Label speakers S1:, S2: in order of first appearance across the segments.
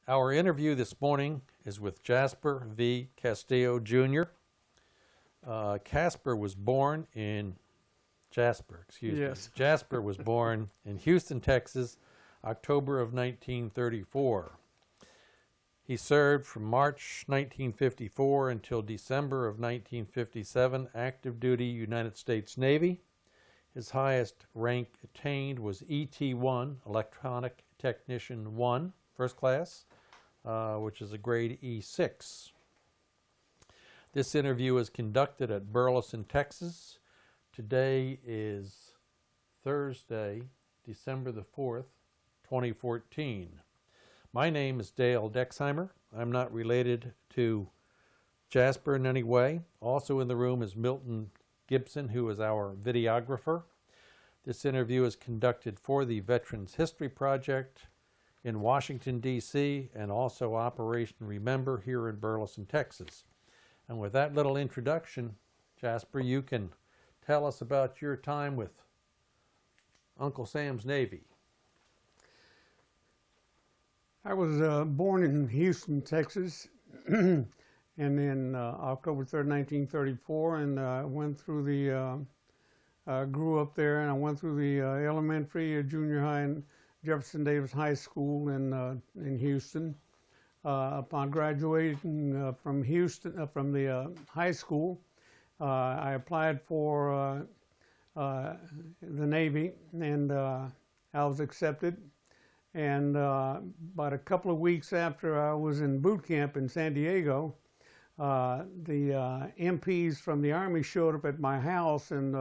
S1: Our interview this morning is with Jasper V. Castillo, Jr. Jasper was born in Houston, Texas, October of 1934. He served from March 1954 until December of 1957, active duty United States Navy. His highest rank attained was ET1, Electronic Technician 1, First Class, which is a grade E6. This interview is conducted at Burleson, Texas. Today is Thursday, December the 4th, 2014. My name is Dale Dexheimer. I'm not related to Jasper in any way. Also in the room is Milton Gibson, who is our videographer. This interview is conducted for the Veterans History Project in Washington, D.C., and also Operation Remember here in Burleson, Texas. And with that little introduction, Jasper, you can tell us about your time with Uncle Sam's Navy.
S2: I was born in Houston, Texas, and in October 3rd, 1934, and went through the, grew up there, and I went through the elementary, junior high, and Jefferson Davis High School in Houston. Upon graduating from Houston, from the high school, I applied for the Navy, and I was accepted. And about a couple of weeks after I was in boot camp in San Diego, the MPs from the Army showed up at my house and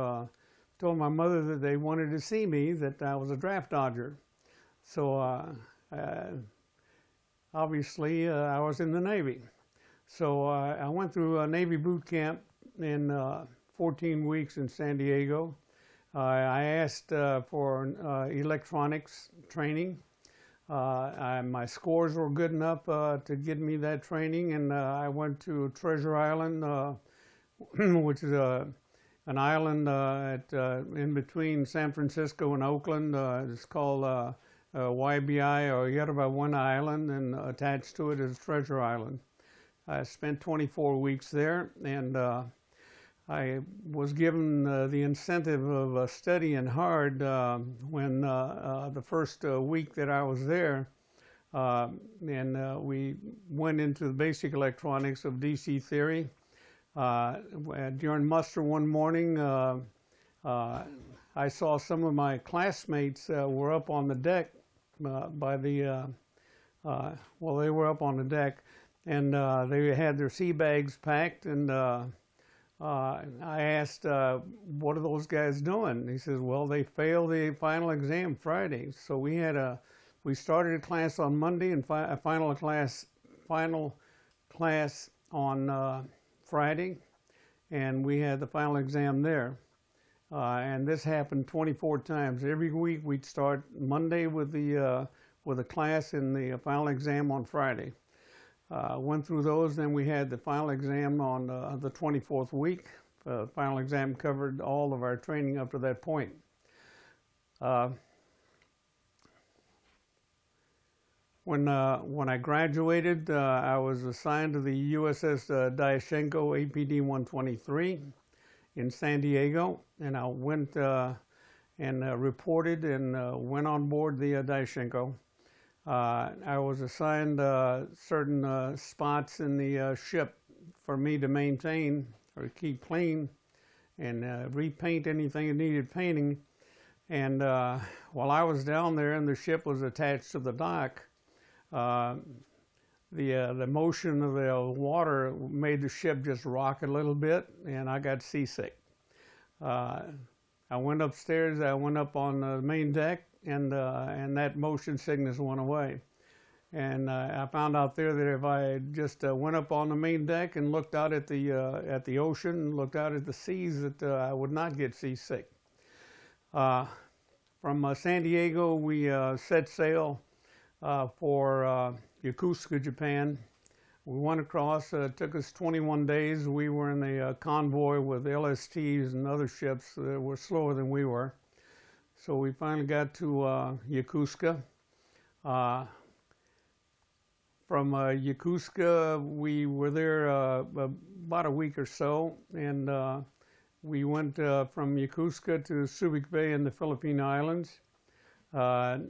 S2: told my mother that they wanted to see me, that I was a draft dodger. So obviously I was in the Navy. So I went through a Navy boot camp in 14 weeks in San Diego. I asked for electronics training. My scores were good enough to get me that training, and I went to Treasure Island, which is an island in between San Francisco and Oakland. It's called YBI, or Yerba Buena Island, and attached to it is Treasure Island. I spent 24 weeks there, and I was given the incentive of studying hard when the first week that I was there, and we went into the basic electronics of DC theory. During muster one morning, I saw some of my classmates were up on the deck they were up on the deck, and they had their sea bags packed, and I asked, what are those guys doing? And he says, well, they failed the final exam Friday. So we started a class on Monday and a final class on Friday, and we had the final exam there. And this happened 24 times. Every week we'd start Monday with a class and the final exam on Friday. Went through those, then we had the final exam on the 24th week. The final exam covered all of our training up to that point. When I graduated, I was assigned to the USS Dyashenko APD-123 in San Diego, and I went and reported and went on board the Dyashenko. I was assigned certain spots in the ship for me to maintain or keep clean and repaint anything that needed painting. And while I was down there and the ship was attached to the dock, the motion of the water made the ship just rock a little bit, and I got seasick. I went upstairs, I went up on the main deck, and that motion sickness went away. And I found out there that if I just went up on the main deck and looked out at the ocean, looked out at the seas, that I would not get seasick. From San Diego, we set sail for Yokosuka, Japan. We went across, it took us 21 days. We were in a convoy with LSTs and other ships that were slower than we were. So we finally got to Yokosuka. from Yokosuka, we were there about a week or so, and we went from Yokosuka to Subic Bay in the Philippine Islands. While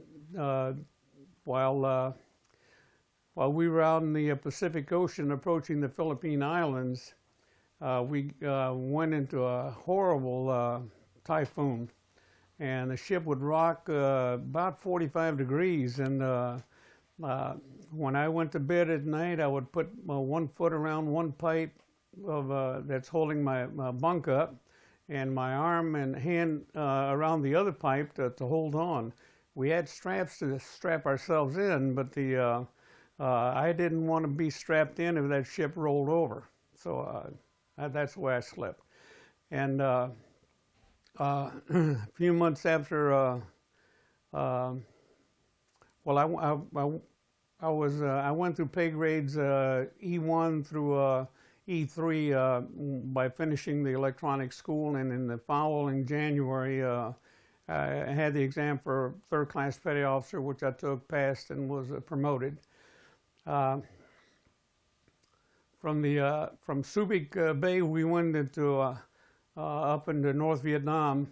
S2: we were out in the Pacific Ocean approaching the Philippine Islands, we went into a horrible typhoon, and the ship would rock about 45 degrees. And when I went to bed at night, I would put 1 foot around one pipe that's holding my bunk up, and my arm and hand around the other pipe to hold on. We had straps to strap ourselves in, but I didn't want to be strapped in if that ship rolled over. So that's the way I slept. And a few months after, I went through pay grades E1 through E3 by finishing the electronics school, and in the following January, I had the exam for third class petty officer, which I took, passed, and was promoted. From Subic Bay, we went into up into North Vietnam,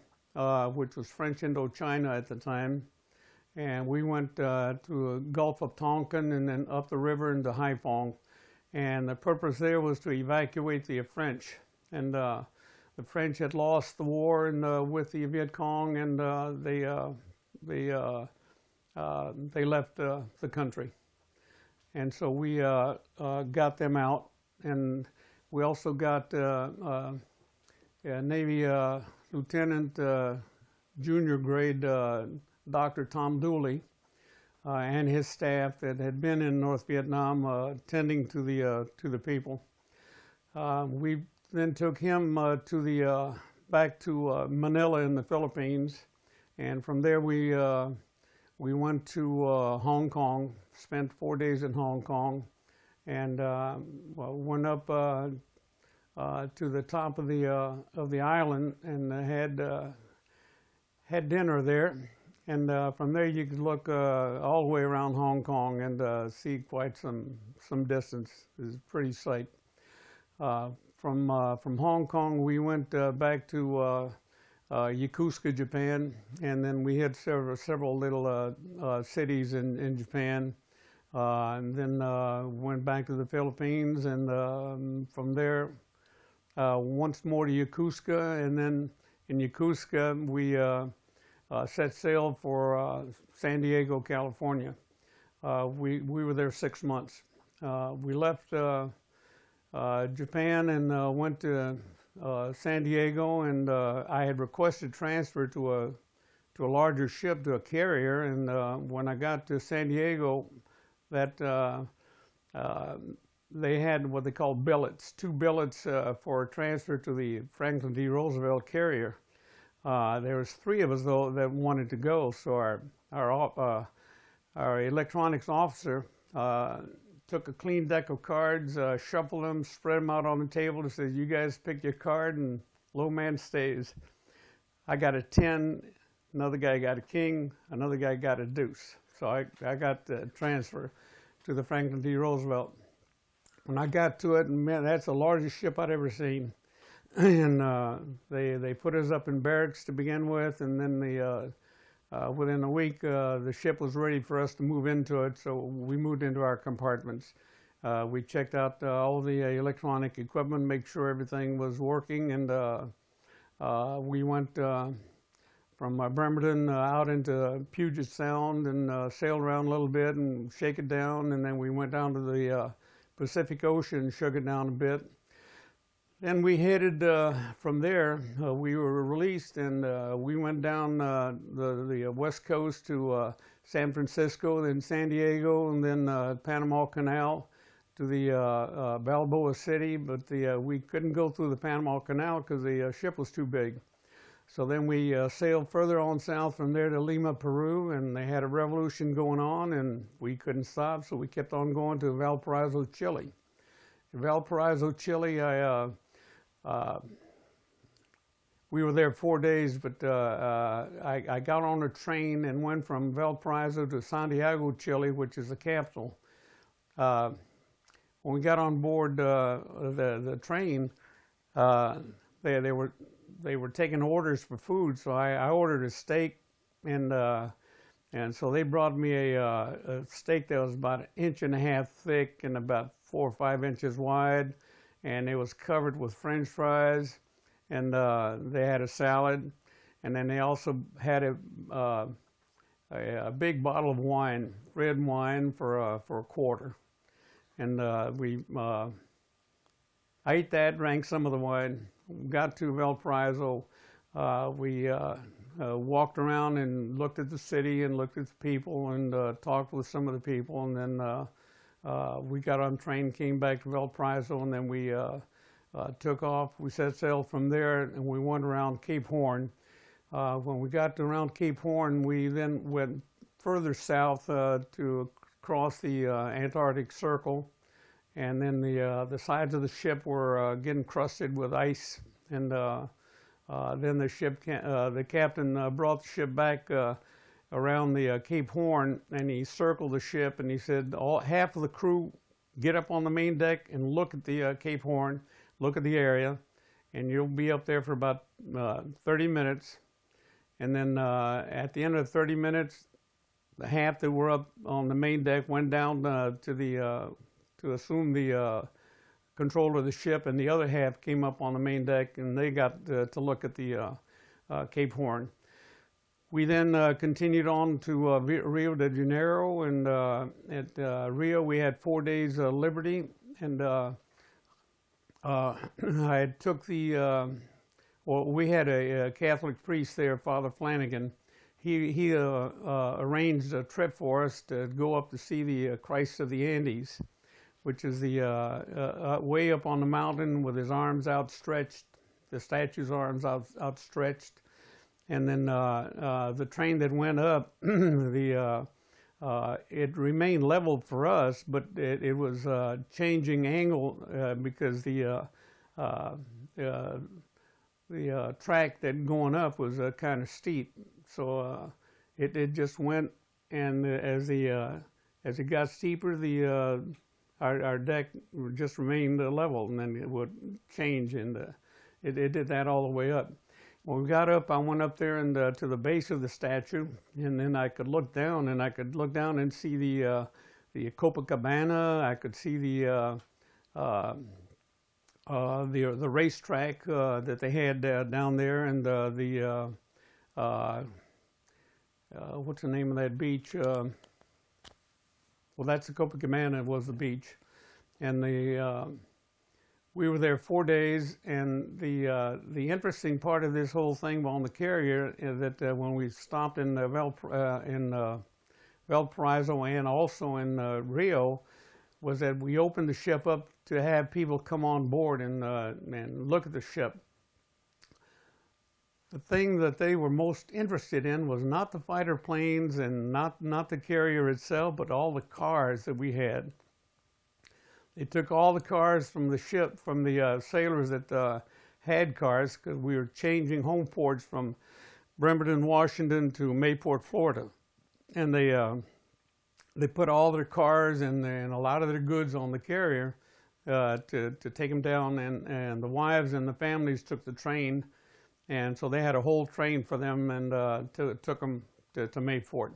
S2: which was French Indochina at the time, and we went to the Gulf of Tonkin and then up the river into Haiphong, and the purpose there was to evacuate the French. And the French had lost the war with the Viet Cong, and they left the country. And so we got them out, and we also got Navy Lieutenant Junior Grade Dr. Tom Dooley and his staff that had been in North Vietnam tending to the people. We then took him back to Manila in the Philippines, and from there we went to Hong Kong. Spent 4 days in Hong Kong, and went up to the top of the island and had dinner there. And from there you could look all the way around Hong Kong and see quite some distance. It was a pretty sight. From Hong Kong we went back to Yokosuka, Japan, and then we hit several little cities in Japan. And then went back to the Philippines, and from there once more to Yokosuka, and then in Yokosuka we set sail for San Diego, California. We were there 6 months. We left Japan and went to San Diego, and I had requested transfer to a larger ship, to a carrier, and when I got to San Diego, that they had what they called billets, 2 billets for transfer to the Franklin D. Roosevelt carrier. There was 3 of us though that wanted to go, so our electronics officer took a clean deck of cards, shuffled them, spread them out on the table, and said, "You guys pick your card, and low man stays." I got a 10, another guy got a king, another guy got a deuce. So I got the transfer to the Franklin D. Roosevelt. When I got to it, and man, that's the largest ship I'd ever seen. And they put us up in barracks to begin with, and then within a week the ship was ready for us to move into it. So we moved into our compartments. We checked out all the electronic equipment, make sure everything was working, and we went from Bremerton out into Puget Sound and sailed around a little bit and shake it down, and then we went down to the Pacific Ocean and shook it down a bit. Then we headed from there. We were released, and we went down the west coast to San Francisco, then San Diego, and then Panama Canal to the Balboa City, but we couldn't go through the Panama Canal because the ship was too big. So then we sailed further on south from there to Lima, Peru, and they had a revolution going on, and we couldn't stop, so we kept on going to Valparaiso, Chile. In Valparaiso, Chile, we were there 4 days, but I got on a train and went from Valparaiso to Santiago, Chile, which is the capital. when we got on board the train, they were taking orders for food, so I ordered a steak, and so they brought me a steak that was about 1.5 inches thick and about 4 or 5 inches wide, and it was covered with French fries, and they had a salad, and then they also had a big bottle of wine, red wine, for a quarter. And I ate that, drank some of the wine, got to Valparaiso. We walked around and looked at the city and looked at the people and talked with some of the people. And then we got on the train, came back to Valparaiso, and then we took off. We set sail from there, and we went around Cape Horn. When we got to around Cape Horn, we then went further south to cross the Antarctic Circle, and then the sides of the ship were getting crusted with ice, and then the captain brought the ship back around the Cape Horn, and he circled the ship, and he said, half of the crew get up on the main deck and look at the Cape Horn, look at the area, and you'll be up there for about 30 minutes. And then at the end of 30 minutes, the half that were up on the main deck went down to assume the control of the ship, and the other half came up on the main deck, and they got to look at the Cape Horn. We then continued on to Rio de Janeiro, and at Rio we had 4 days liberty, and I took well, we had a Catholic priest there, Father Flanagan. He arranged a trip for us to go up to see the Christ of the Andes, which is the way up on the mountain with his arms outstretched, the statue's arms outstretched. And then the train that went up, it remained level for us, but it was changing angle because the track that going up was kind of steep, so it just went, and as it got steeper, our deck just remained level, and then it would change, and it did that all the way up. When we got up, I went up there and to the base of the statue, and then I could look down, and see the Copacabana. I could see the racetrack that they had down there, and what's the name of that beach? Well, that's the Copacabana, was the beach, and we were there 4 days. And the interesting part of this whole thing on the carrier is that when we stopped in Valparaiso and also in Rio, was that we opened the ship up to have people come on board and look at the ship. The thing that they were most interested in was not the fighter planes and not the carrier itself, but all the cars that we had. They took all the cars from the ship, from the sailors that had cars, because we were changing home ports from Bremerton, Washington to Mayport, Florida. And they put all their cars and a lot of their goods on the carrier to take them down, and the wives and the families took the train, and so they had a whole train for them, and took them to Mayport.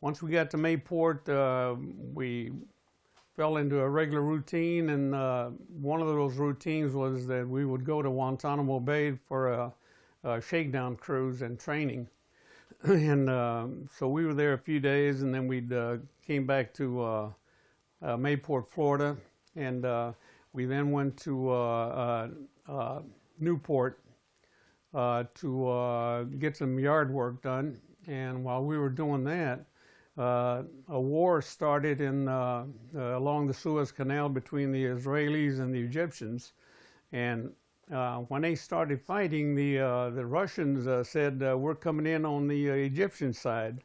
S2: Once we got to Mayport, we fell into a regular routine, and one of those routines was that we would go to Guantanamo Bay for a shakedown cruise and training. And so we were there a few days, and then we came back to Mayport, Florida, and we then went to Newport to get some yard work done. And while we were doing that, a war started along the Suez Canal between the Israelis and the Egyptians. And when they started fighting, the Russians said, we're coming in on the Egyptian side.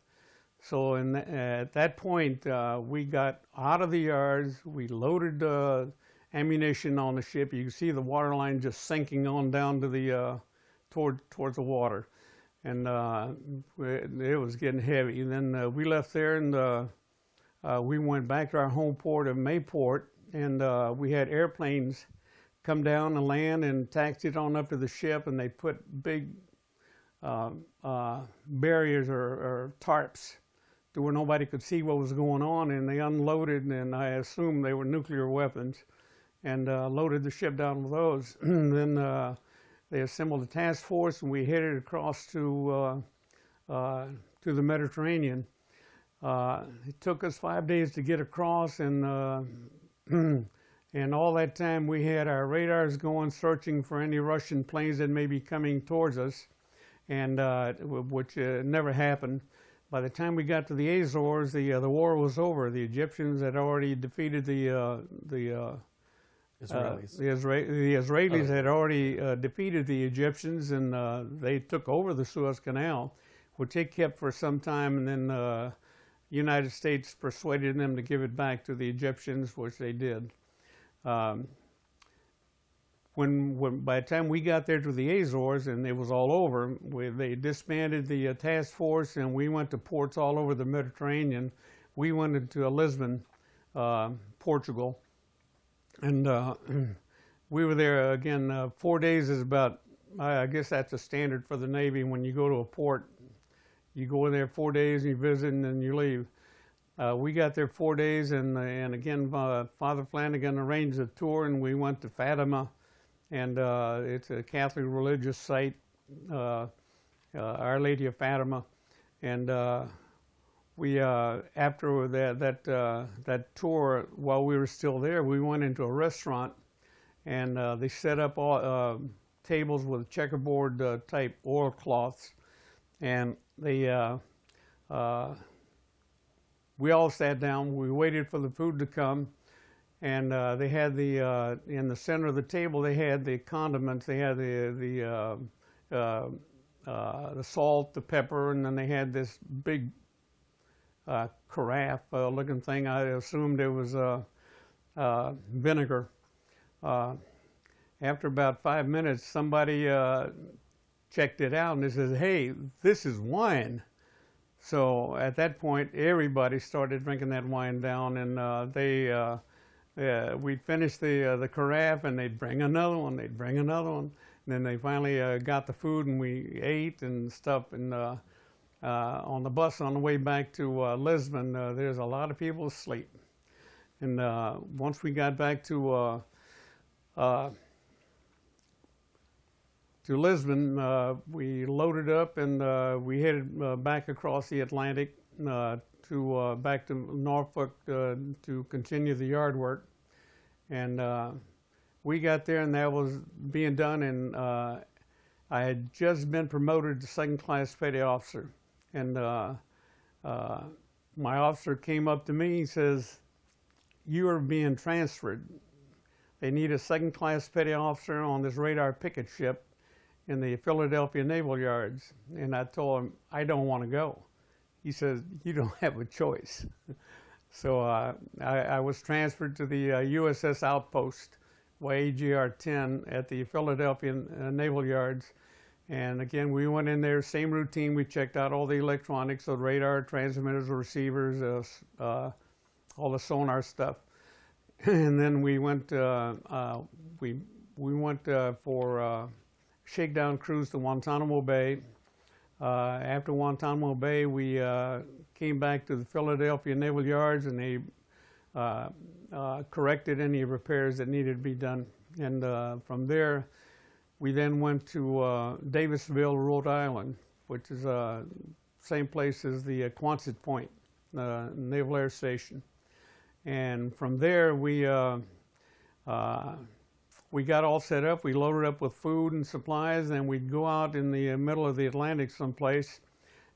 S2: So at that point, we got out of the yards, we loaded ammunition on the ship. You can see the water line just sinking on down to the towards the water. And it was getting heavy. And then we left there, and we went back to our home port of Mayport, and we had airplanes come down and land and taxied on up to the ship, and they put big barriers or tarps to where nobody could see what was going on, and they unloaded, and I assume they were nuclear weapons, and loaded the ship down with those. And then they assembled a task force, and we headed across to the Mediterranean. It took us 5 days to get across, and and all that time we had our radars going, searching for any Russian planes that may be coming towards us, and which never happened. By the time we got to the Azores, the war was over. The Egyptians had already defeated the
S1: Israelis.
S2: The Israelis had already defeated the Egyptians, and they took over the Suez Canal, which they kept for some time, and then the United States persuaded them to give it back to the Egyptians, which they did. When by the time we got there to the Azores and it was all over, they disbanded the task force, and we went to ports all over the Mediterranean. We went into Lisbon, Portugal, and we were there again. 4 days is about, I guess that's a standard for the Navy. When you go to a port, you go in there 4 days, and you visit, and then you leave. We got there 4 days, and again, Father Flanagan arranged a tour, and we went to Fatima, and it's a Catholic religious site, Our Lady of Fatima, and we after that tour, while we were still there, we went into a restaurant, and they set up all tables with checkerboard type oilcloths, and they we all sat down. We waited for the food to come, and they had the in the center of the table. They had the condiments. They had the salt, the pepper, and then they had this big carafe looking thing. I assumed it was vinegar. After about 5 minutes, somebody checked it out, and they said, "Hey, this is wine." So at that point, everybody started drinking that wine down, and we'd finish the carafe, and they'd bring another one, they'd bring another one. And then they finally got the food, and we ate and stuff. And on the bus on the way back to Lisbon, there's a lot of people asleep. And once we got back to Lisbon, we loaded up, and we headed back across the Atlantic back to Norfolk to continue the yard work. And we got there, and that was being done, and I had just been promoted to second-class petty officer. And my officer came up to me. He says, "You are being transferred. They need a second-class petty officer on this radar picket ship in the Philadelphia Naval Yards." And I told him, "I don't want to go." He says, "You don't have a choice." So I was transferred to the USS Outpost, YAGR-10, at the Philadelphia Naval Yards. And again, we went in there, same routine. We checked out all the electronics, so radar, transmitters, receivers, all the sonar stuff. And then we went we went for shakedown cruise to Guantanamo Bay. After Guantanamo Bay, we came back to the Philadelphia Naval Yards, and they corrected any repairs that needed to be done. And from there, we then went to Davisville, Rhode Island, which is same place as the Quonset Point Naval Air Station. And from there, we got all set up. We loaded up with food and supplies, and we'd go out in the middle of the Atlantic someplace,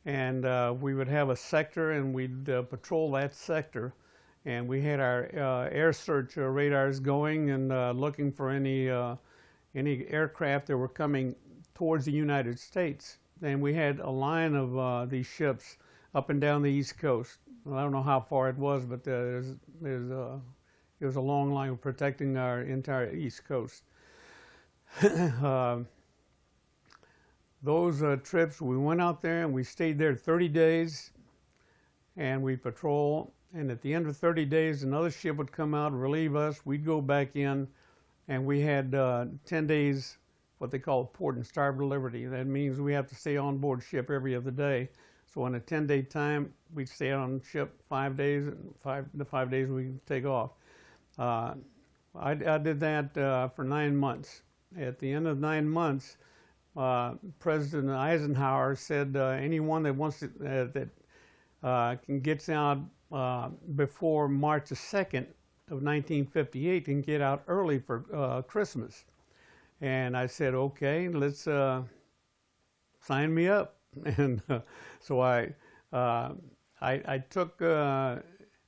S2: and we would have a sector, and we'd patrol that sector. And we had our air search radars going and looking for any aircraft that were coming towards the United States. And we had a line of these ships up and down the East Coast. Well, I don't know how far it was, but it was a long line protecting our entire East Coast. Those trips, we went out there and we stayed there 30 days, and we patrol. and at the end of 30 days, another ship would come out, relieve us. We'd go back in, and we had 10 days, what they call port and starboard liberty. That means we have to stay on board ship every other day. So in a 10-day time, we'd stay on ship 5 days, and the 5 days we take off. I did that for 9 months. At the end of 9 months, President Eisenhower said anyone that wants to, can get out before March the 2nd of 1958 can get out early for Christmas. And I said, okay, let's sign me up. And so I took, I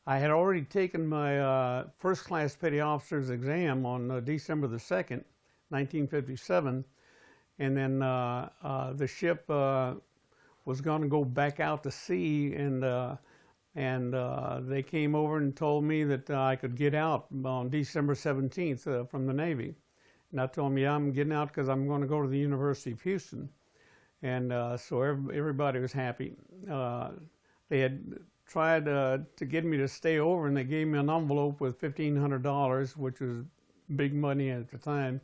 S2: had already taken my first class petty officer's exam on December the 2nd, 1957. And then the ship was going to go back out to sea, and they came over and told me that I could get out on December 17th from the Navy. And I told them, yeah, I'm getting out because I'm going to go to the University of Houston. And so everybody was happy. They had tried to get me to stay over, and they gave me an envelope with $1,500, which was big money at the time.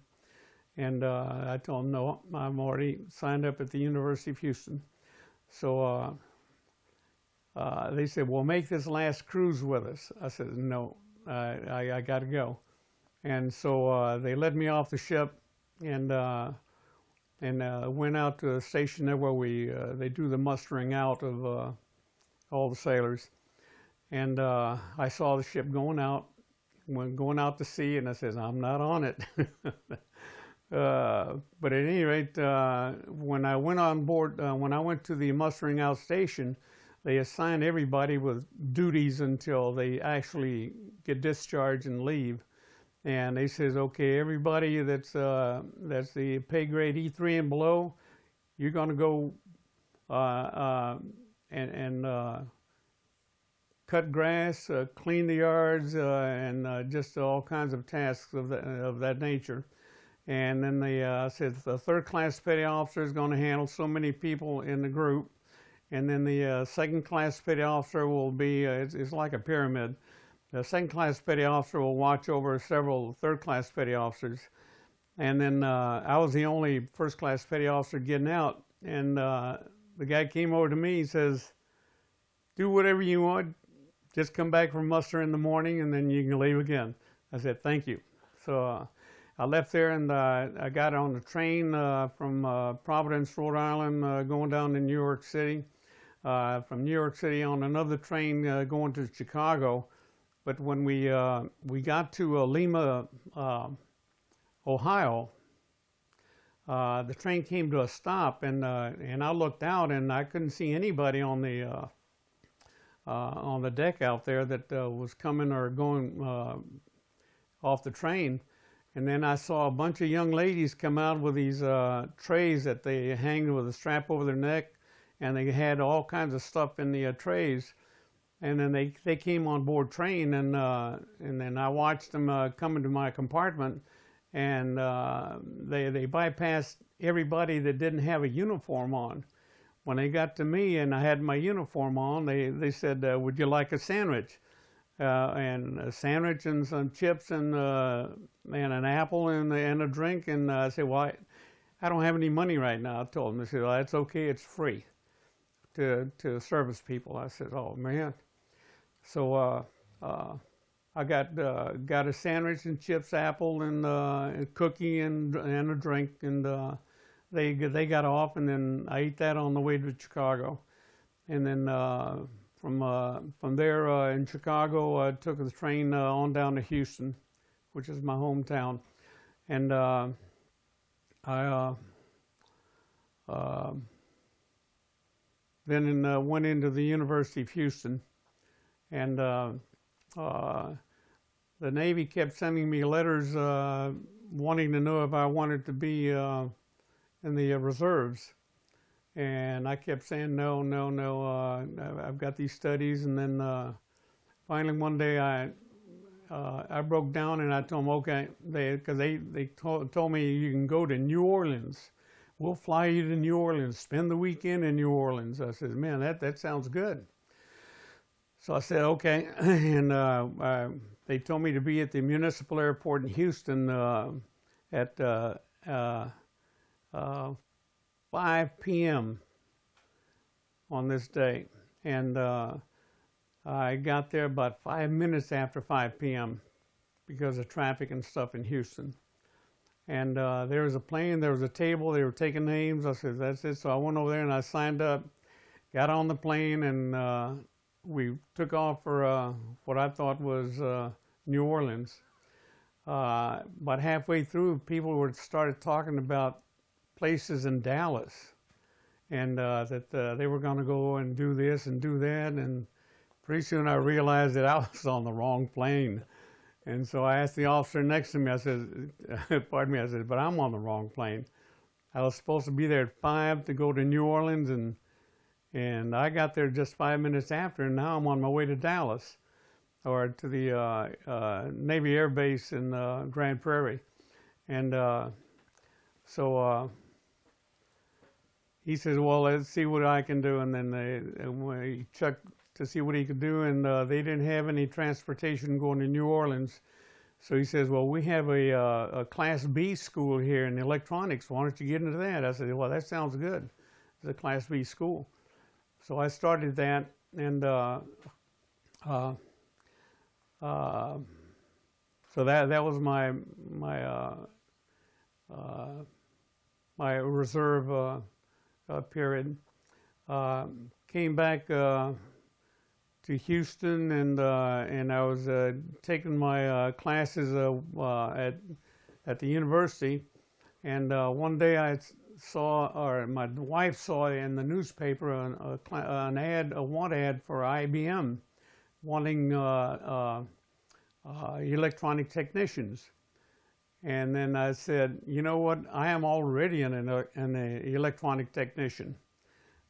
S2: And I told them, no, I'm already signed up at the University of Houston. So they said, well, make this last cruise with us. I said, no, I got to go. And so they let me off the ship, and went out to a station there where they do the mustering out of all the sailors. And I saw the ship going out to sea, and I said, I'm not on it. But at any rate, when I went on board, when I went to the mustering out station, they assigned everybody with duties until they actually get discharged and leave. And they says, okay, everybody that's the pay grade E3 and below, you're going to go and cut grass, clean the yards, and just all kinds of tasks of that nature. And then they said the third class petty officer is going to handle so many people in the group, and then the second class petty officer will be it's like a pyramid. The second class petty officer will watch over several third class petty officers. And then I was the only first class petty officer getting out. And the guy came over to me, he says, do whatever you want, just come back from muster in the morning and then you can leave again. I said, thank you. So I left there, and I got on the train from Providence, Rhode Island, going down to New York City. From New York City on another train going to Chicago. But when we got to Lima, Ohio, the train came to a stop, and I looked out, and I couldn't see anybody on the deck out there that was coming or going off the train. And then I saw a bunch of young ladies come out with these trays that they hang with a strap over their neck, and they had all kinds of stuff in the trays. And then they came on board train, and then I watched them come into my compartment, and they bypassed everybody that didn't have a uniform on. When they got to me and I had my uniform on, they said, would you like a sandwich? And a sandwich and some chips and an apple and a drink. And I said, well, I don't have any money right now. I told them. They said, well, that's okay, it's free to service people. I said, oh man. So I got a sandwich and chips, apple, and a cookie and a drink, and they got off, and then I ate that on the way to Chicago, and then from there in Chicago I took the train on down to Houston, which is my hometown, and I then went into the University of Houston. And the Navy kept sending me letters wanting to know if I wanted to be in the reserves. And I kept saying, no, I've got these studies. And then finally one day I broke down, and I told them, okay, because they told me you can go to New Orleans. We'll fly you to New Orleans, spend the weekend in New Orleans. I said, man, that sounds good. So I said, okay. And they told me to be at the municipal airport in Houston at 5 p.m. on this day. And I got there about 5 minutes after 5 p.m. because of traffic and stuff in Houston. And there was a plane, there was a table, they were taking names. I said, that's it. So I went over there and I signed up, got on the plane, and we took off for what I thought was New Orleans. About halfway through, people started talking about places in Dallas, and that they were going to go and do this and do that. And pretty soon I realized that I was on the wrong plane. And so I asked the officer next to me, I said, pardon me, I said, but I'm on the wrong plane. I was supposed to be there at 5 to go to New Orleans, and I got there just 5 minutes after, and now I'm on my way to Dallas, or to the Navy Air Base in Grand Prairie. And so he says, well, let's see what I can do. And then he checked to see what he could do, and they didn't have any transportation going to New Orleans. So he says, well, we have a Class B school here in electronics. Why don't you get into that? I said, well, that sounds good. It's a Class B school. So I started that, and so that was my reserve period. Came back to Houston, and I was taking my classes at the university. And one day I saw, or my wife saw in the newspaper a want ad for IBM, wanting electronic technicians. And then I said, you know what? I am already an electronic technician.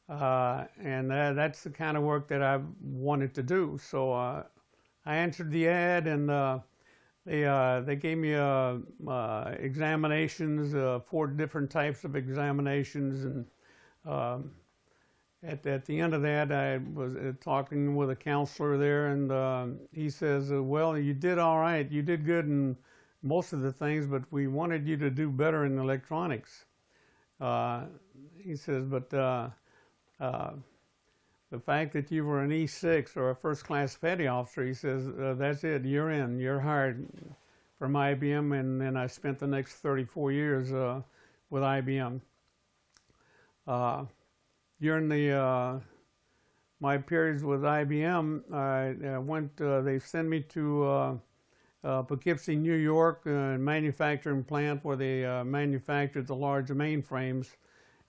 S2: And that's the kind of work that I wanted to do. So I answered the ad, and they gave me examinations, 4 different types of examinations. And at the end of that, I was talking with a counselor there, and he says, well, you did all right. You did good in most of the things, but we wanted you to do better in electronics. He says, but the fact that you were an E6 or a first-class petty officer, he says, that's it, you're in, you're hired from IBM. And then I spent the next 34 years with IBM. During my periods with IBM, I went, they sent me to Poughkeepsie, New York, a manufacturing plant where they manufactured the large mainframes.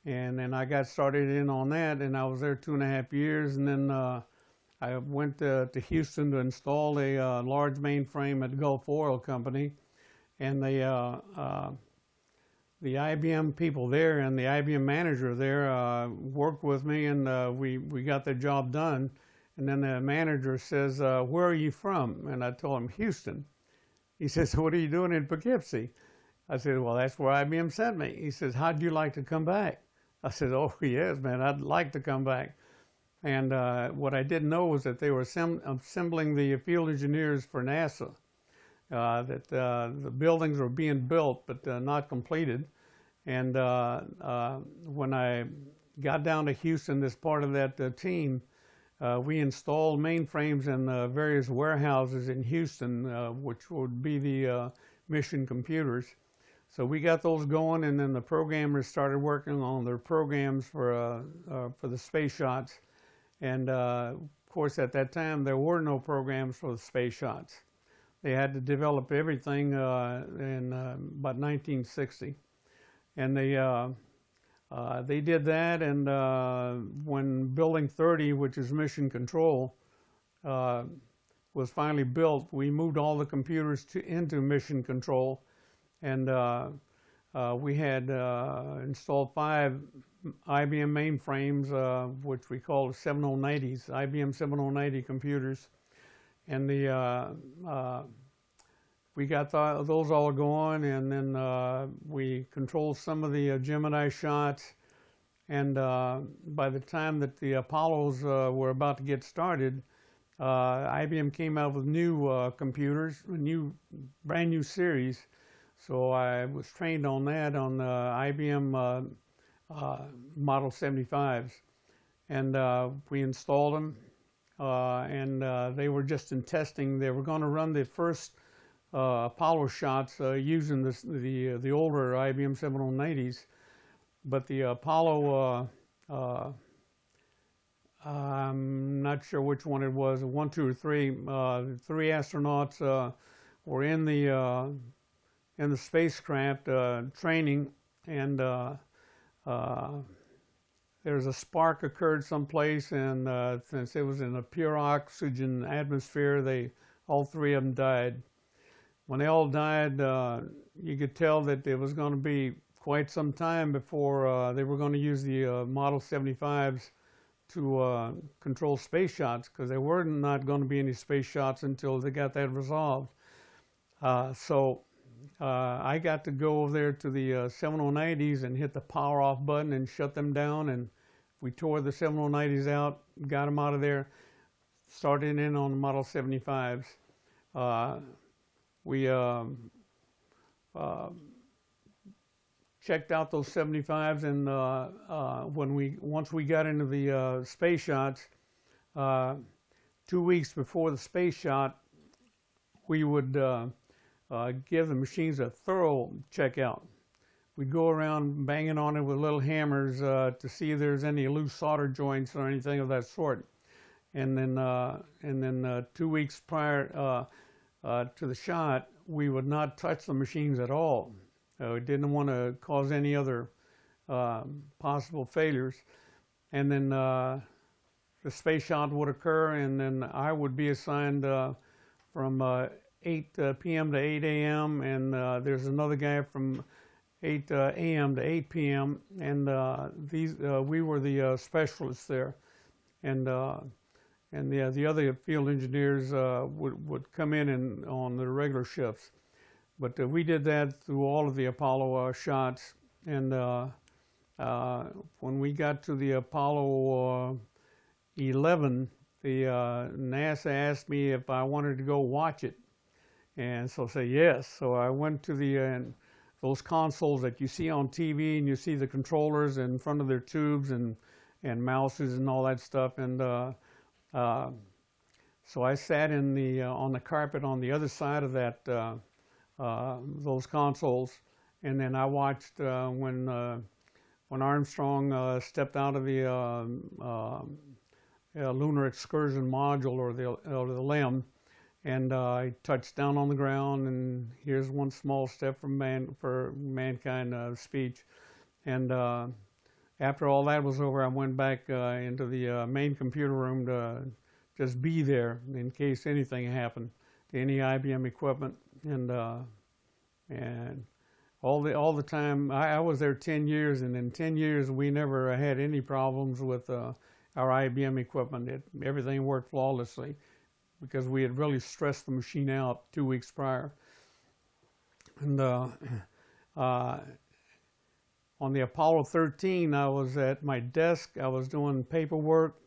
S2: And then I got started in on that, and I was there 2.5 years. And then I went to Houston to install a large mainframe at Gulf Oil Company. And the IBM people there and the IBM manager there worked with me, and we got the job done. And then the manager says, where are you from? And I told him, Houston. He says, what are you doing in Poughkeepsie? I said, well, that's where IBM sent me. He says, how'd you like to come back? I said, oh, yes, man, I'd like to come back. And what I didn't know was that they were assembling the field engineers for NASA, that the buildings were being built but not completed. And when I got down to Houston as part of that team, we installed mainframes in various warehouses in Houston, which would be the mission computers. So we got those going, and then the programmers started working on their programs for the space shots. And of course, at that time, there were no programs for the space shots. They had to develop everything in about 1960. And they did that, and when Building 30, which is Mission Control, was finally built, we moved all the computers into Mission Control. And we had installed 5 IBM mainframes, which we called 7090s, IBM 7090 computers. And we got those all going, and then we controlled some of the Gemini shots. And by the time that the Apollos were about to get started, IBM came out with new computers, brand new series. So I was trained on that on the IBM Model 75s. And we installed them, and they were just in testing. They were going to run the first Apollo shots using the older IBM 780s, but the Apollo, I'm not sure which one it was, 1, 2, or 3. The 3 astronauts were in the spacecraft training, and there's a spark occurred someplace, and since it was in a pure oxygen atmosphere, all 3 of them died. When they all died, you could tell that it was going to be quite some time before they were going to use the Model 75s to control space shots, because there were not going to be any space shots until they got that resolved. So I got to go over there to the 790s and hit the power off button and shut them down, and we tore the 790s out, got them out of there, started in on the Model 75s. We checked out those 75s, and once we got into the space shots, 2 weeks before the space shot, we would give the machines a thorough checkout. We'd go around banging on it with little hammers to see if there's any loose solder joints or anything of that sort. And then 2 weeks prior to the shot, we would not touch the machines at all. We didn't want to cause any other possible failures. And then the space shot would occur, and then I would be assigned from 8 p.m. to 8 a.m., and there's another guy from 8 a.m. to 8 p.m., and we were the specialists there, and the other field engineers would come in on the regular shifts. But we did that through all of the Apollo shots, and when we got to the Apollo 11, the NASA asked me if I wanted to go watch it. And so I said yes. So I went to those consoles that you see on TV, and you see the controllers in front of their tubes and mouses and all that stuff. And so I sat on the carpet on the other side of those consoles, and then I watched when Armstrong stepped out of the lunar excursion module, or the LEM. And I touched down on the ground, and here's one small step for mankind speech. And after all that was over, I went back into the main computer room to just be there in case anything happened to any IBM equipment. And all the time, I was there 10 years, and in 10 years we never had any problems with our IBM equipment. Everything worked flawlessly, because we had really stressed the machine out 2 weeks prior. And on the Apollo 13, I was at my desk. I was doing paperwork,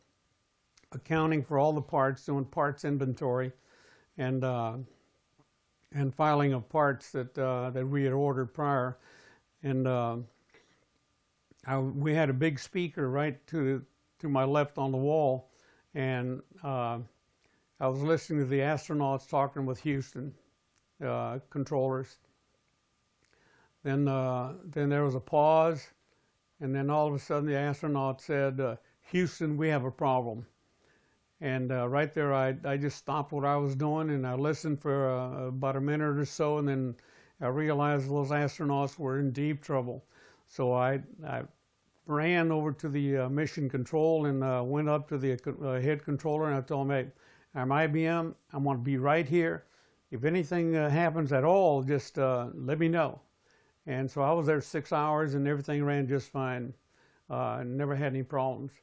S2: accounting for all the parts, doing parts inventory, and filing of parts that we had ordered prior. And we had a big speaker right to my left on the wall, and I was listening to the astronauts talking with Houston controllers. Then there was a pause, and then all of a sudden the astronaut said, "Houston, we have a problem." And right there, I just stopped what I was doing, and I listened for about a minute or so, and then I realized those astronauts were in deep trouble. So I ran over to the mission control and went up to the head controller, and I told him, "Hey, I'm IBM. I want to be right here. If anything happens at all, just let me know." And so I was there 6 hours, and everything ran just fine. Never had any problems.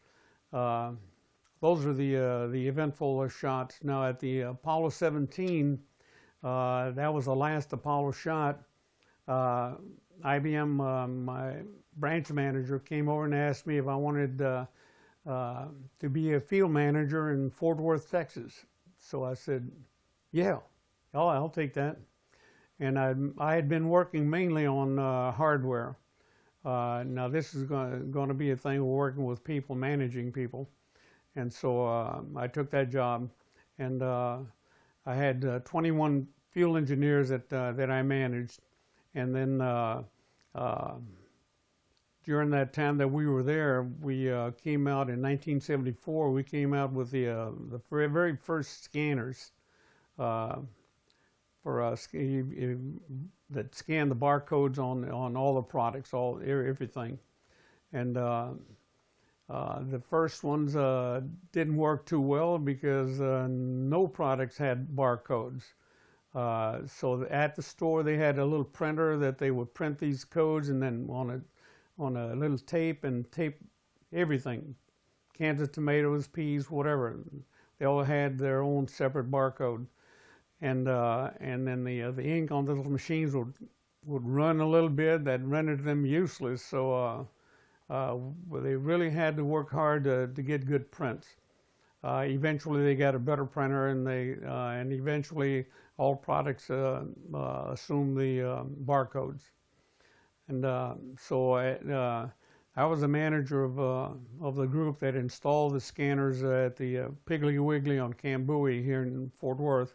S2: Those are the eventful shots. Now at the Apollo 17, that was the last Apollo shot. IBM, my branch manager, came over and asked me if I wanted to be a field manager in Fort Worth, Texas. So I said, yeah, I'll take that. And I had been working mainly on hardware. Now this is going to be a thing, we're working with people, managing people. And so I took that job, and I had 21 field engineers that I managed. And then during that time that we were there, we came out in 1974. We came out with the very first scanners for us that scan the barcodes on all the products, everything. And the first ones didn't work too well because no products had barcodes. So at the store they had a little printer that they would print these codes, and then on a little tape and tape everything, cans of tomatoes, peas, whatever. They all had their own separate barcode, and then the ink on the little machines would run a little bit. That rendered them useless. So they really had to work hard to get good prints. Eventually they got a better printer, and eventually all products assumed the barcodes. And so I was the manager of the group that installed the scanners at the Piggly Wiggly on Cambui here in Fort Worth.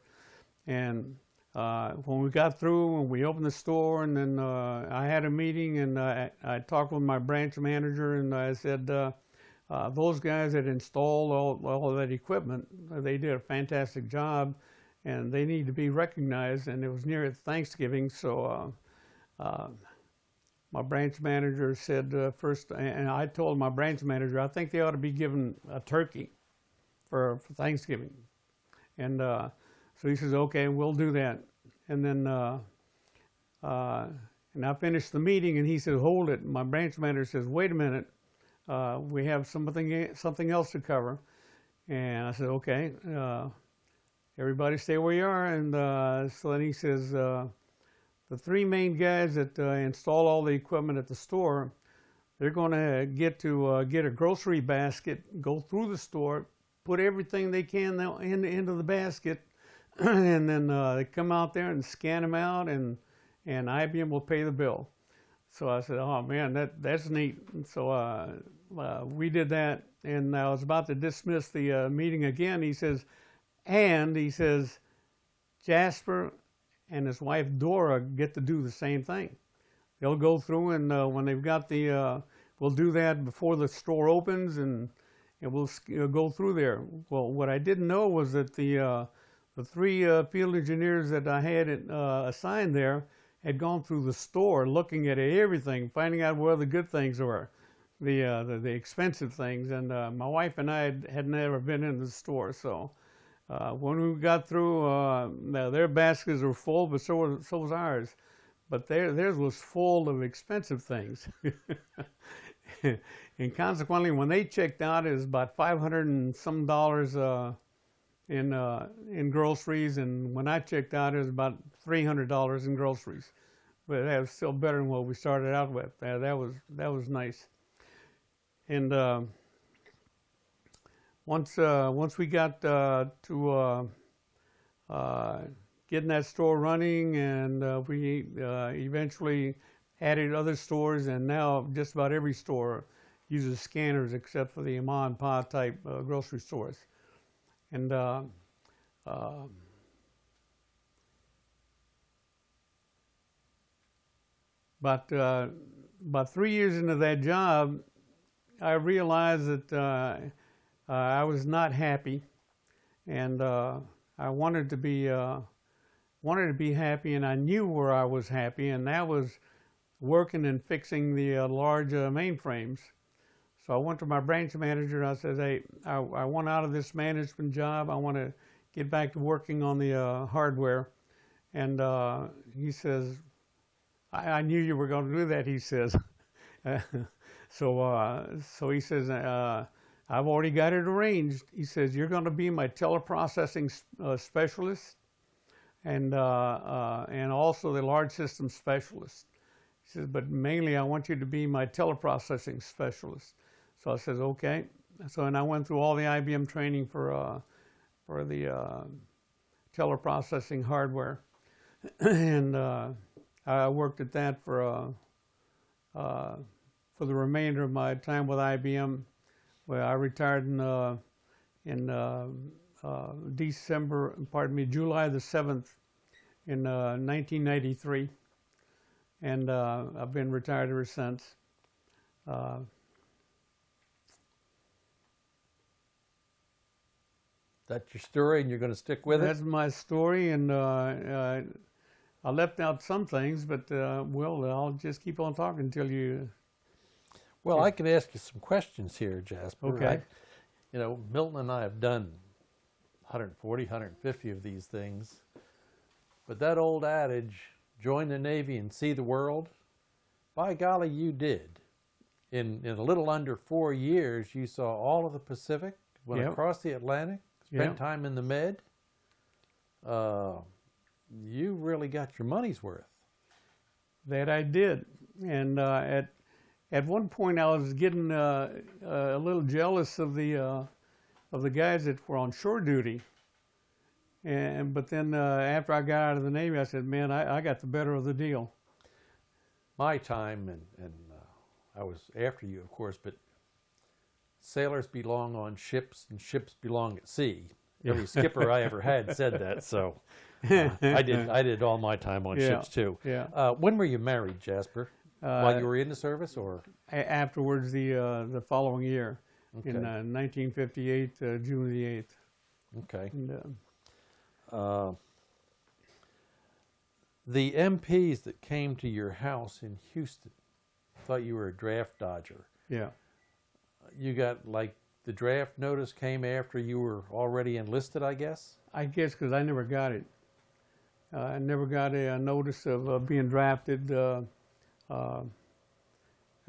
S2: And when we got through and we opened the store, and then I had a meeting, and I talked with my branch manager, and I said, those guys that installed all of that equipment, they did a fantastic job, and they need to be recognized. And it was near Thanksgiving, so my branch manager said first, and I told my branch manager, I think they ought to be given a turkey for Thanksgiving. And so he says, okay, we'll do that. And then and I finished the meeting, and he said, hold it. My branch manager says, wait a minute, we have something else to cover. And I said, okay, everybody stay where you are. And so then he says, the three main guys that install all the equipment at the store, they're going to get a grocery basket, go through the store, put everything they can into the basket, and then they come out there and scan them out, and IBM will pay the bill. So I said, oh man, that's neat. And so we did that, and I was about to dismiss the meeting again. He says, Jasper and his wife Dora get to do the same thing. They'll go through, and when they've got we'll do that before the store opens, and we'll go through there. Well, what I didn't know was that the three field engineers that I had assigned there had gone through the store, looking at everything, finding out where the good things were, the expensive things. And my wife and I had never been in the store, so when we got through, their baskets were full, but so was ours. But theirs was full of expensive things. And consequently, when they checked out, it was about $500 and some in groceries, and when I checked out, it was about $300 in groceries. But that was still better than what we started out with. That was nice. And once we got to getting that store running, and we eventually added other stores, and now just about every store uses scanners except for the ma and pa type grocery stores. And about 3 years into that job, I realized that I was not happy, and I wanted to be happy, and I knew where I was happy, and that was working and fixing the large mainframes. So I went to my branch manager, and I said, hey, I want out of this management job. I want to get back to working on the hardware. And he says, I knew you were going to do that, he says. So he says, I've already got it arranged. He says, you're going to be my teleprocessing specialist, and also the large system specialist. He says, but mainly I want you to be my teleprocessing specialist. So I says, okay. So, and I went through all the IBM training for for the teller processing hardware, and I worked at that for the remainder of my time with IBM. Well, I retired in July the 7th in 1993, and I've been retired ever since.
S1: That's your story, and you're going to stick with
S2: That's
S1: it?
S2: my story, and I left out some things, but well, I'll just keep on talking until you.
S1: Well, I can ask you some questions here, Jasper.
S2: Okay.
S1: You know, Milton and I have done 140, 150 of these things, but that old adage, join the Navy and see the world, by golly, you did. In a little under 4 years, you saw all of the Pacific, went
S2: Yep.
S1: across the Atlantic, spent
S2: Yep.
S1: time in the Med. You really got your money's worth.
S2: That I did, and at one point I was getting a little jealous of the guys that were on shore duty, but then after I got out of the Navy, I said, "Man, I got the better of the deal."
S1: My time, and I was after you, of course, but sailors belong on ships and ships belong at sea. Every skipper I ever had said that, so I did all my time on
S2: Yeah,
S1: ships too.
S2: yeah.
S1: When were you married, Jasper? While you were in the service, or?
S2: Afterwards, the following year,
S1: Okay.
S2: in 1958, June the 8th.
S1: Okay.
S2: And,
S1: The MPs that came to your house in Houston thought you were a draft dodger.
S2: yeah.
S1: You got, like, the draft notice came after you were already enlisted, I guess?
S2: I guess because I never got it. I never got a notice of being drafted.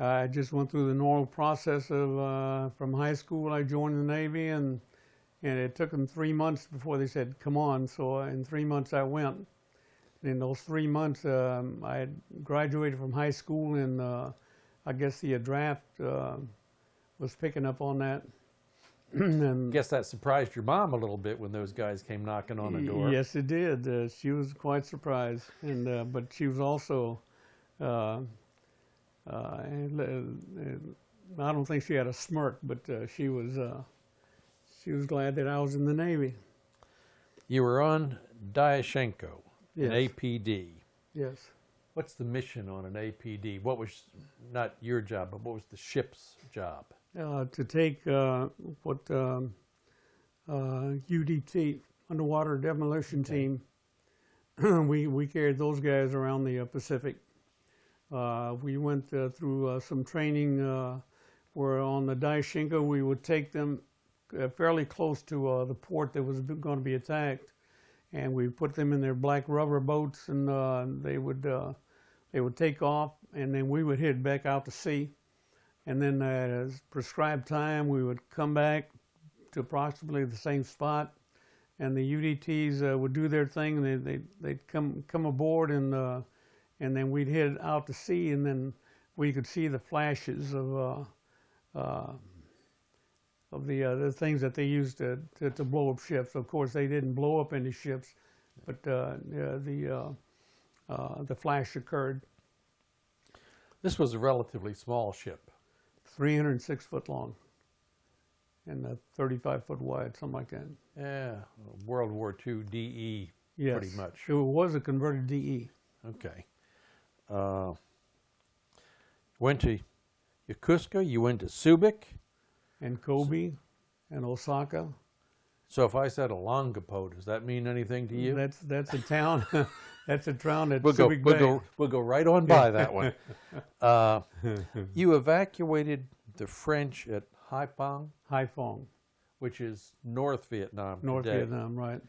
S2: I just went through the normal process of from high school. I joined the Navy, and it took them 3 months before they said, "Come on." So in 3 months I went. In those 3 months, I had graduated from high school, and I guess the draft was picking up on that. And
S1: Guess that surprised your mom a little bit when those guys came knocking on the door.
S2: yes, it did. She was quite surprised, and but she was also. I don't think she had a smirk, but she was glad that I was in the Navy.
S1: You were on Dyashenko, an
S2: Yes.
S1: APD.
S2: Yes.
S1: What's the mission on an APD? What was, not your job, but what was the ship's job?
S2: To take what UDT, Underwater Demolition Team, we carried those guys around the Pacific. We went through some training where on the Daishinko we would take them fairly close to the port that was going to be attacked, and we put them in their black rubber boats, and they would take off, and then we would head back out to sea, and then at a prescribed time we would come back to approximately the same spot, and the UDTs would do their thing, and they'd come aboard, and then we'd head out to sea, and then we could see the flashes of the things that they used to blow up ships. Of course, they didn't blow up any ships, but the flash occurred.
S1: This was a relatively small ship.
S2: 306 foot long and 35 foot wide, something like that.
S1: Yeah, World War II DE,
S2: Yes,
S1: pretty much.
S2: it was a converted DE.
S1: Okay. Went to Yokosuka, you went to Subic.
S2: And Kobe and Osaka.
S1: So if I said Olongapo, does that mean anything to you?
S2: That's a town. That's a town at
S1: We'll
S2: Subic Bay.
S1: go right on by that one. You evacuated the French at Haiphong,
S2: Haiphong,
S1: which is North Vietnam
S2: North
S1: today.
S2: Vietnam, right?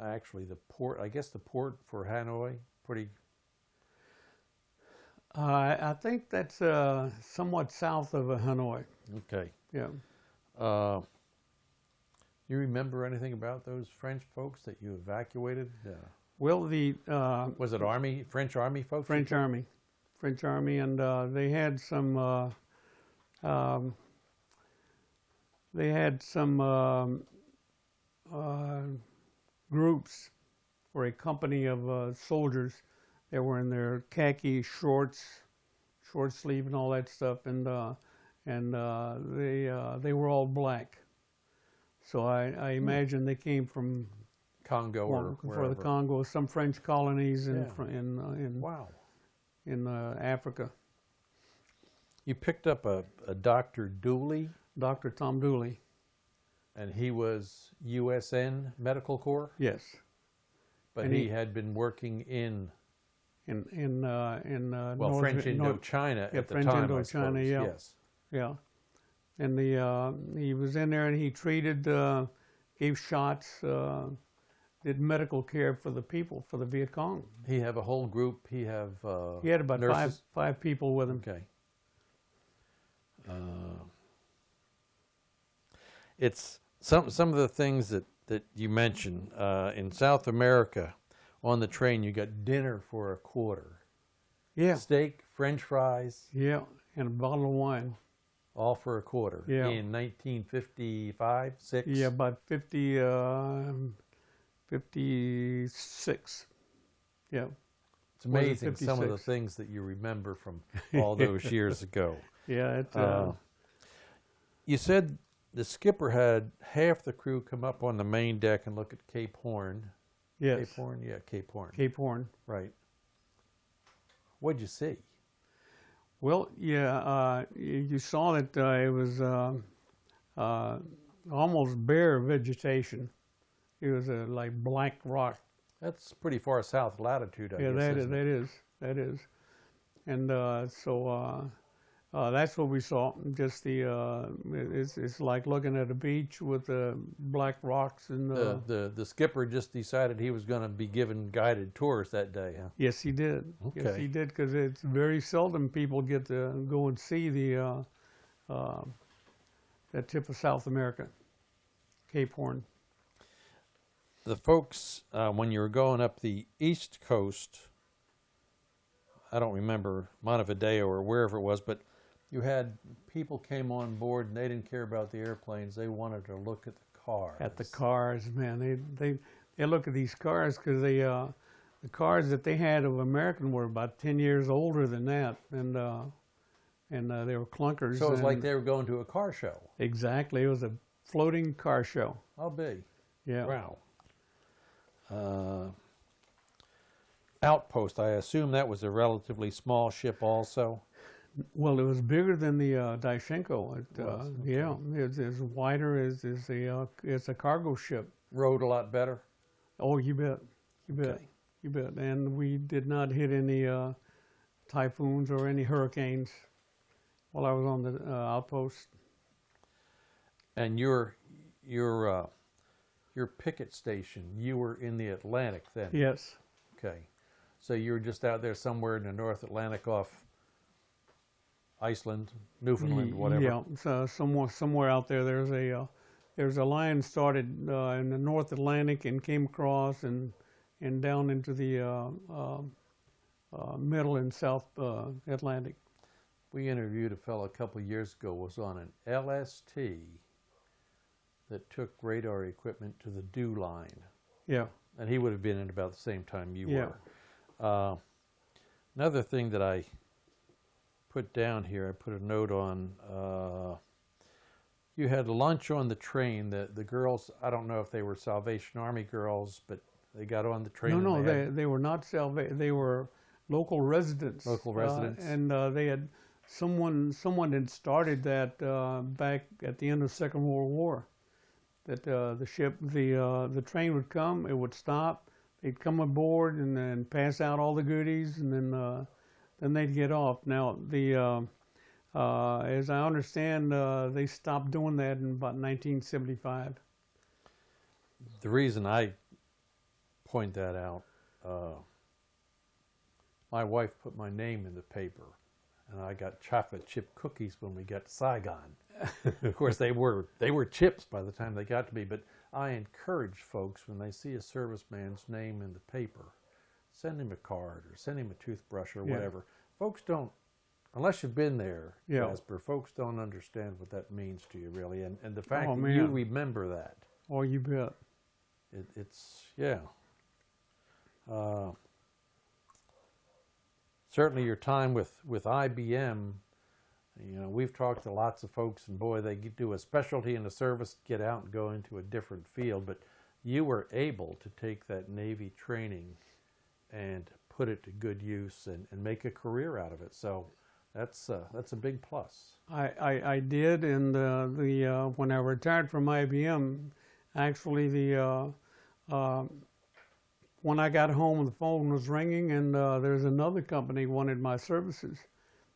S1: Actually, the port, I guess the port for Hanoi, pretty.
S2: I think that's somewhat south of Hanoi.
S1: Okay.
S2: Yeah.
S1: You remember anything about those French folks that you evacuated?
S2: Well, the
S1: Was it Army, French Army folks?
S2: French Army, and they had some groups or a company of soldiers that were in their khaki shorts, short sleeve, and all that stuff, and they were all black. So I imagine they came from
S1: Congo or
S2: for
S1: wherever.
S2: the Congo, some French colonies in
S1: Wow.
S2: in Africa.
S1: You picked up a Dr. Dooley,
S2: Dr. Tom Dooley.
S1: and he was USN Medical Corps,
S2: Yes.
S1: but
S2: And
S1: he
S2: he-
S1: had been working in
S2: North,
S1: French
S2: North,
S1: Indochina
S2: yeah,
S1: at the
S2: French
S1: time, I
S2: Indochina,
S1: suppose.
S2: yeah.
S1: Yes.
S2: yeah, and he was in there and he treated, gave shots, did medical care for the people, for the Viet Cong.
S1: He have a whole group. He have
S2: He had about
S1: nurses.
S2: five people with him.
S1: Okay. It's some of the things that you mentioned in South America. On the train, you got dinner for $0.25.
S2: Yeah,
S1: Steak, French fries,
S2: yeah, and a bottle of wine.
S1: all for $0.25.
S2: Yeah.
S1: In 1955, 6.
S2: Yeah, about 56. Yeah,
S1: It's amazing some of the
S2: 56?
S1: things that you remember from all those years ago.
S2: yeah. It,
S1: You said the skipper had half the crew come up on the main deck and look at Cape Horn.
S2: yes,
S1: Cape Horn? Yeah, Cape Horn.
S2: Cape Horn.
S1: Right. What'd you see?
S2: Well, yeah, you saw that it was almost bare vegetation. It was like black rock.
S1: That's pretty far south latitude, I
S2: Yeah,
S1: guess. isn't it?
S2: that is, and so that's what we saw. Just it's like looking at a beach with black rocks and.
S1: The skipper just decided he was going to be given guided tours that day, huh?
S2: Yes, he did. Yes,
S1: Okay.
S2: he did, because it's very seldom people get to go and see that tip of South America, Cape Horn.
S1: The folks, when you were going up the east coast, I don't remember Montevideo or wherever it was, but you had people came on board and they didn't care about the airplanes. They wanted to look at the cars.
S2: At the cars, man, they look at these cars because the cars that they had of American were about 10 years older than that, and they were clunkers.
S1: So it was like
S2: and-
S1: they were going to a car show.
S2: Exactly, it was a floating car show.
S1: I'll be.
S2: Yeah.
S1: Wow. Outpost, I assume that was a relatively small ship also.
S2: Well, it was bigger than the Daishenko.
S1: It was,
S2: Yeah, it's wider. It's a cargo ship.
S1: Rode a lot better.
S2: Oh, you bet, you bet,
S1: Okay.
S2: you bet. And we did not hit any typhoons or any hurricanes while I was on the outpost.
S1: And your picket station, you were in the Atlantic then?
S2: Yes.
S1: Okay. So you were just out there somewhere in the North Atlantic off Iceland, Newfoundland, whatever?
S2: Yeah, so somewhere out there, there's a line started in the North Atlantic and came across and down into the Middle and South Atlantic.
S1: We interviewed a fellow a couple of years ago, was on an LST that took radar equipment to the Dew Line.
S2: Yeah.
S1: And he would have been in about the same time you
S2: Yeah.
S1: were. Another thing that I put down here, I put a note on, you had lunch on the train. The girls, I don't know if they were Salvation Army girls, but they got on the train.
S2: No,
S1: and
S2: they were not they were local residents.
S1: Local residents.
S2: And they had someone had started that back at the end of the Second World War. That the train would come, it would stop, they'd come aboard and then pass out all the goodies, and then they'd get off. Now as I understand, they stopped doing that in about 1975.
S1: The reason I point that out, my wife put my name in the paper, and I got chocolate chip cookies when we got to Saigon. Of course, they were chips by the time they got to me, but I encourage folks when they see a serviceman's name in the paper, send him a card or send him a toothbrush or
S2: Yeah.
S1: whatever. Folks don't, unless you've been there,
S2: Yeah.
S1: Jasper, folks don't understand what that means to you really, and the fact
S2: Oh,
S1: that you
S2: man.
S1: remember that.
S2: Oh, you bet.
S1: it's yeah. Certainly your time with IBM, you know, we've talked to lots of folks, and boy, they do a specialty in the service, get out and go into a different field, but you were able to take that Navy training and put it to good use and make a career out of it. So that's a big plus.
S2: I did, and when I retired from IBM, actually when I got home, the phone was ringing, and there's another company wanted my services.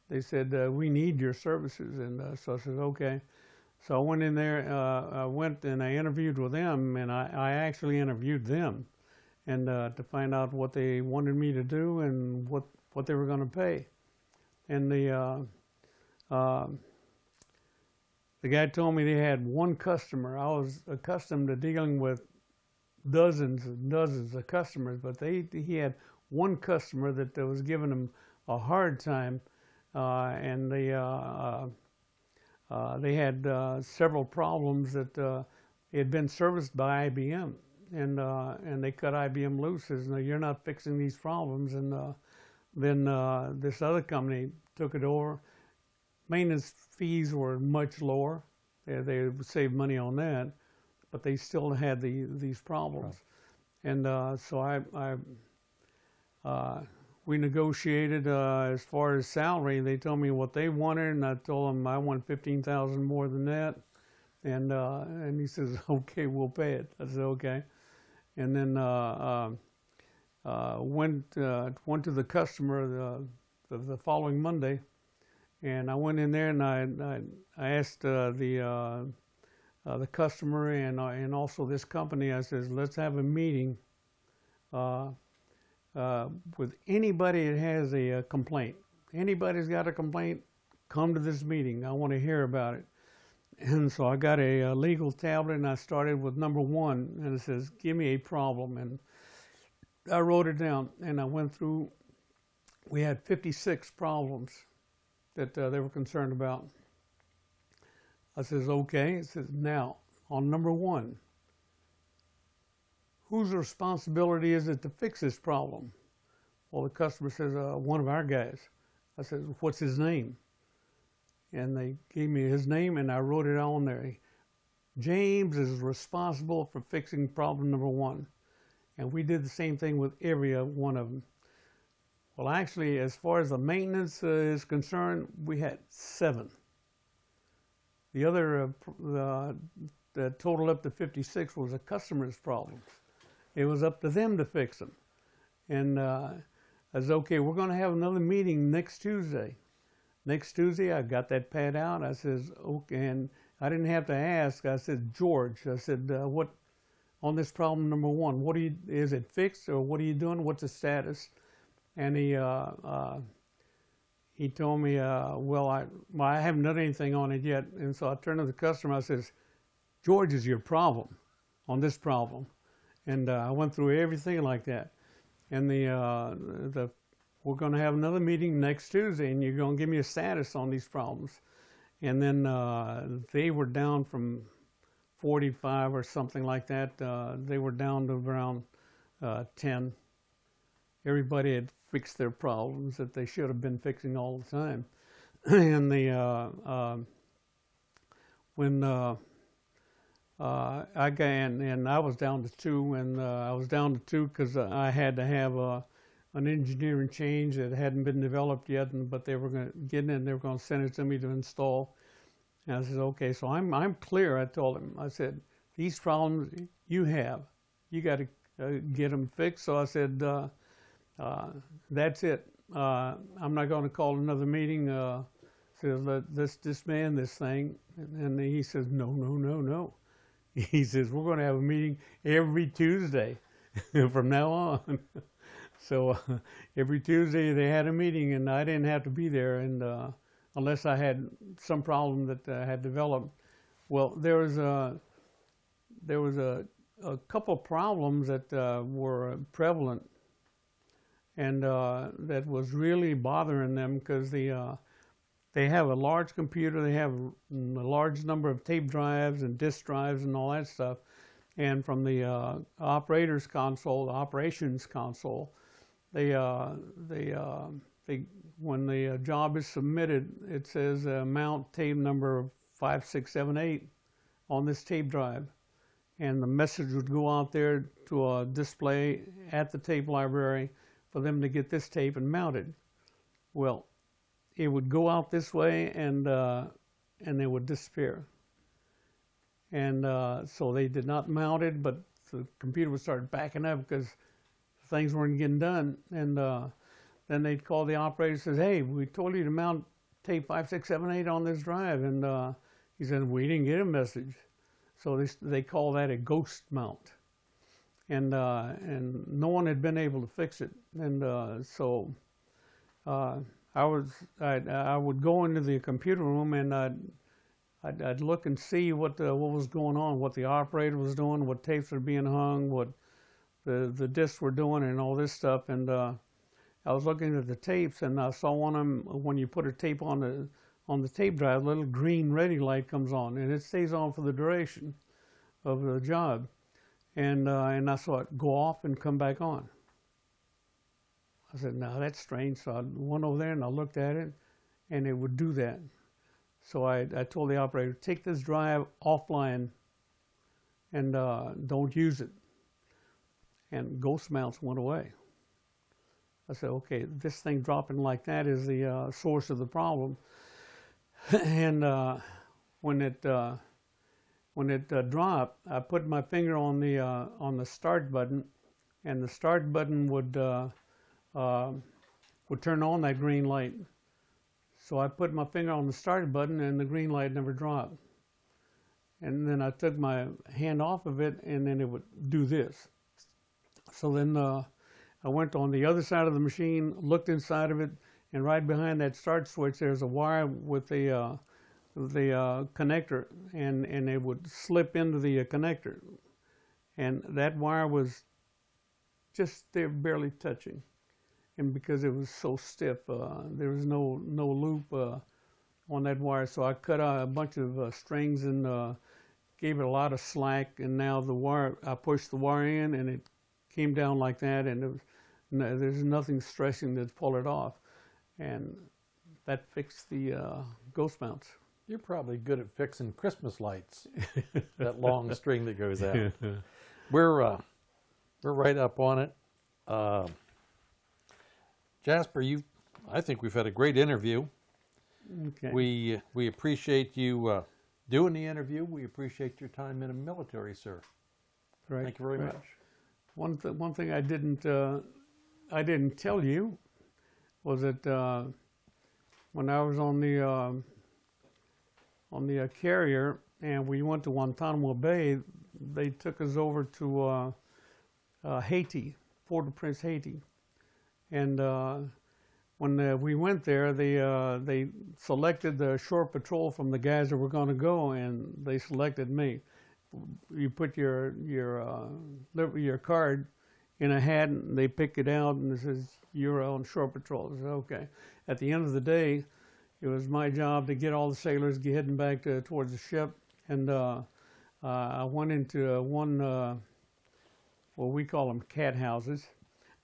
S2: They said, we need your services, and so I said, okay. So I went in there, I went and I interviewed with them, and I actually interviewed them, and to find out what they wanted me to do and what they were going to pay. And the guy told me they had one customer. I was accustomed to dealing with dozens and dozens of customers, but he had one customer that was giving him a hard time, and they had several problems that had been serviced by IBM, and they cut IBM loose. Says, no, you're not fixing these problems. And then this other company took it over. Maintenance fees were much lower. They saved money on that, but they still had these problems. Right. And so we negotiated as far as salary. They told me what they wanted, and I told them I want $15,000 more than that. And he says, okay, we'll pay it. I said, okay. And then went to the customer the following Monday, and I went in there and I asked the customer and also this company. I says, let's have a meeting with anybody that has a complaint. Anybody's got a complaint, come to this meeting. I want to hear about it. And so I got a legal tablet, and I started with number 1, and it says, give me a problem. And I wrote it down, and I went through. We had 56 problems that they were concerned about. I says, okay. It says, now, on number 1, whose responsibility is it to fix this problem? Well, the customer says, one of our guys. I said, what's his name? And they gave me his name, and I wrote it on there. James is responsible for fixing problem number 1. And we did the same thing with every one of them. Well, actually, as far as the maintenance is concerned, we had 7. The other, the total up to 56 was the customer's problems. It was up to them to fix them. And I said, okay, we're going to have another meeting next Tuesday. Next Tuesday, I got that pad out. I says, okay, and I didn't have to ask. I said, George, I said, what, on this problem number 1, what is it fixed, or what are you doing? What's the status? And he told me, well, I haven't done anything on it yet. And so I turned to the customer. I says, George is your problem on this problem. And I went through everything like that. And we're going to have another meeting next Tuesday, and you're going to give me a status on these problems. And then they were down from 45 or something like that. They were down to around 10. Everybody had fixed their problems that they should have been fixing all the time. And when I got and I was down to 2, and I was down to 2 because I had to have an engineering change that hadn't been developed yet, but they were going to get in and they were going to send it to me to install. And I said, okay, so I'm clear. I told him, I said, these problems you have, you got to get them fixed. So I said, that's it. I'm not going to call another meeting. Says, let's disband this thing. And he says, no. He says, we're going to have a meeting every Tuesday from now on. So every Tuesday they had a meeting, and I didn't have to be there, and unless I had some problem that had developed. Well, there was a couple problems that were prevalent, and that was really bothering them because they have a large computer, they have a large number of tape drives and disk drives and all that stuff, And from the operator's console, the operations console, they when the job is submitted, it says mount tape number 5678 on this tape drive, and the message would go out there to a display at the tape library for them to get this tape and mount it. Well, it would go out this way, and it would disappear. And so they did not mount it, but the computer would start backing up because things weren't getting done. And then they'd call the operator and says, "Hey, we told you to mount tape 5678 on this drive." And he said, "We didn't get a message." So they call that a ghost mount. And no one had been able to fix it. And so I would go into the computer room, and I'd look and see what was going on, what the operator was doing, what tapes were being hung, what the discs were doing, and all this stuff. And I was looking at the tapes, and I saw one of them. When you put a tape on the tape drive, a little green ready light comes on, and it stays on for the duration of the job. And I saw it go off and come back on. I said, "No, that's strange." So I went over there and I looked at it, and it would do that. So I told the operator, "Take this drive offline and don't use it." And ghost mounts went away. I said, "Okay, this thing dropping like that is the source of the problem." And when it dropped, I put my finger on the start button, and the start button would turn on that green light. So I put my finger on the start button, and the green light never dropped. And then I took my hand off of it, and then it would do this. So then I went on the other side of the machine, looked inside of it, and right behind that start switch, there's a wire with the connector, and it would slip into the connector. And that wire was just there, barely touching. And because it was so stiff, there was no loop on that wire. So I cut out a bunch of strings and gave it a lot of slack. And now the wire, I pushed the wire in, and it came down like that. And there's nothing stressing to pull it off. And that fixed the ghost mounts.
S1: You're probably good at fixing Christmas lights. That long string that goes out. We're right up on it. Jasper, I think we've had a great interview.
S2: Okay.
S1: We appreciate you doing the interview. We appreciate your time in the military, sir.
S2: Right.
S1: Thank you very much.
S2: One thing I didn't tell you was that when I was on the carrier and we went to Guantanamo Bay, they took us over to Haiti, Port-au-Prince, Haiti. And when we went there, they selected the shore patrol from the guys that were going to go, and they selected me. You put your card in a hat, and they pick it out, and it says you're on shore patrol. I said, okay. At the end of the day, it was my job to get all the sailors heading back towards the ship, and I went into one, well, we call them cat houses.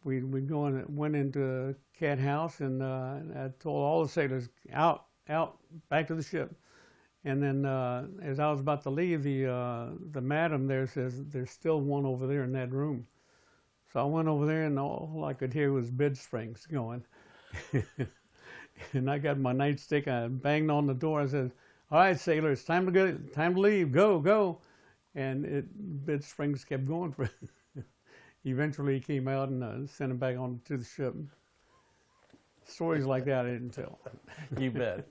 S2: We went into a cat house, and I told all the sailors, out, back to the ship. And then as I was about to leave, the madam there says, "There's still one over there in that room." So I went over there, and all I could hear was bed springs going. And I got my nightstick, I banged on the door, I said, "All right, sailors, time to leave, go." And bed springs kept going for Eventually he came out and sent him back on to the ship. Stories like that I didn't tell.
S1: You bet.